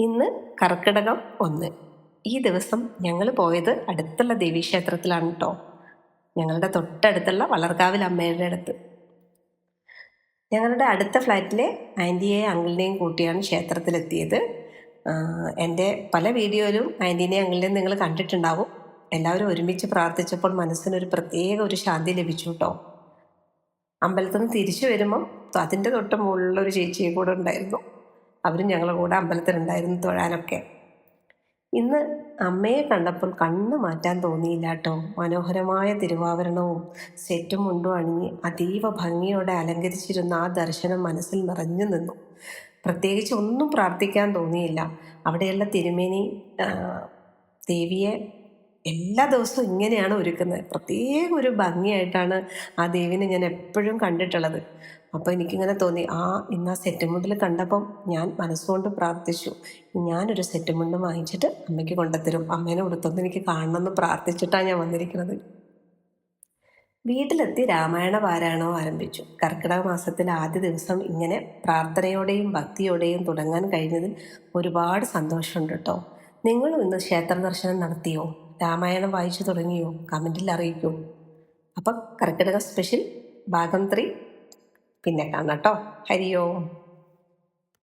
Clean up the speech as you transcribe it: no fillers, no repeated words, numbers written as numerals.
ഇന്ന് കർക്കിടകം 1. ഈ ദിവസം ഞങ്ങൾ പോയത് അടുത്തുള്ള ദേവീക്ഷേത്രത്തിലാണ് കേട്ടോ. ഞങ്ങളുടെ തൊട്ടടുത്തുള്ള വളർക്കാവിൽ അമ്മയുടെ അടുത്ത്. ഞങ്ങളുടെ അടുത്ത ഫ്ലാറ്റിലെ ആൻറ്റിയെയും അങ്കിളിനെയും കൂട്ടിയാണ് ക്ഷേത്രത്തിലെത്തിയത്. എൻ്റെ പല വീഡിയോയിലും ആൻറ്റീനെയും അങ്കിളിനെയും നിങ്ങൾ കണ്ടിട്ടുണ്ടാവും. എല്ലാവരും ഒരുമിച്ച് പ്രാർത്ഥിച്ചപ്പോൾ മനസ്സിനൊരു പ്രത്യേക ഒരു ശാന്തി ലഭിച്ചു കേട്ടോ. അമ്പലത്തിൽ നിന്ന് തിരിച്ചു വരുമ്പം അതിൻ്റെ തൊട്ട് മുകളിലൊരു ചേച്ചിയെ കൂടെ ഉണ്ടായിരുന്നു. അവരും ഞങ്ങളുടെ കൂടെ അമ്പലത്തിലുണ്ടായിരുന്നു തൊഴാനൊക്കെ. ഇന്ന് അമ്മയെ കണ്ടപ്പോൾ കണ്ണ് മാറ്റാൻ തോന്നിയില്ല കേട്ടോ. മനോഹരമായ തിരുവാഭരണവും സെറ്റും മുണ്ടും അണിഞ്ഞ് അതീവ ഭംഗിയോടെ അലങ്കരിച്ചിരുന്ന ആ ദർശനം മനസ്സിൽ നിറഞ്ഞു നിന്നു. പ്രത്യേകിച്ച് ഒന്നും പ്രാർത്ഥിക്കാൻ തോന്നിയില്ല. അവിടെയുള്ള തിരുമേനി ദേവിയെ എല്ലാ ദിവസവും ഇങ്ങനെയാണ് ഒരുക്കുന്നത്. പ്രത്യേക ഒരു ഭംഗിയായിട്ടാണ് ആ ദേവിനെ ഞാൻ എപ്പോഴും കണ്ടിട്ടുള്ളത്. അപ്പോൾ എനിക്കിങ്ങനെ തോന്നി, ഇന്ന് ആ സെറ്റ് മുണ്ടിൽ കണ്ടപ്പം ഞാൻ മനസ്സുകൊണ്ട് പ്രാർത്ഥിച്ചു, ഞാനൊരു സെറ്റ് മുണ്ട് വാങ്ങിച്ചിട്ട് അമ്മയ്ക്ക് കൊണ്ടുത്തരും, അമ്മേനെ ഉടുത്തൊന്ന് എനിക്ക് കാണണമെന്ന് പ്രാർത്ഥിച്ചിട്ടാണ് ഞാൻ വന്നിരിക്കുന്നത്. വീട്ടിലെത്തി രാമായണ പാരായണവും ആരംഭിച്ചു. കർക്കിടക മാസത്തിലെ ആദ്യ ദിവസം ഇങ്ങനെ പ്രാർത്ഥനയോടെയും ഭക്തിയോടെയും തുടങ്ങാൻ കഴിഞ്ഞതിൽ ഒരുപാട് സന്തോഷമുണ്ട് കേട്ടോ. നിങ്ങളും ഇന്ന് ക്ഷേത്ര ദർശനം നടത്തിയോ? രാമായണം വായിച്ചു തുടങ്ങിയോ? കമൻറ്റിൽ അറിയിക്കൂ. അപ്പം കർക്കിടക സ്പെഷ്യൽ ഭാഗം 3 പിന്നെ കാണാം കേട്ടോ. ഹരി ഓം.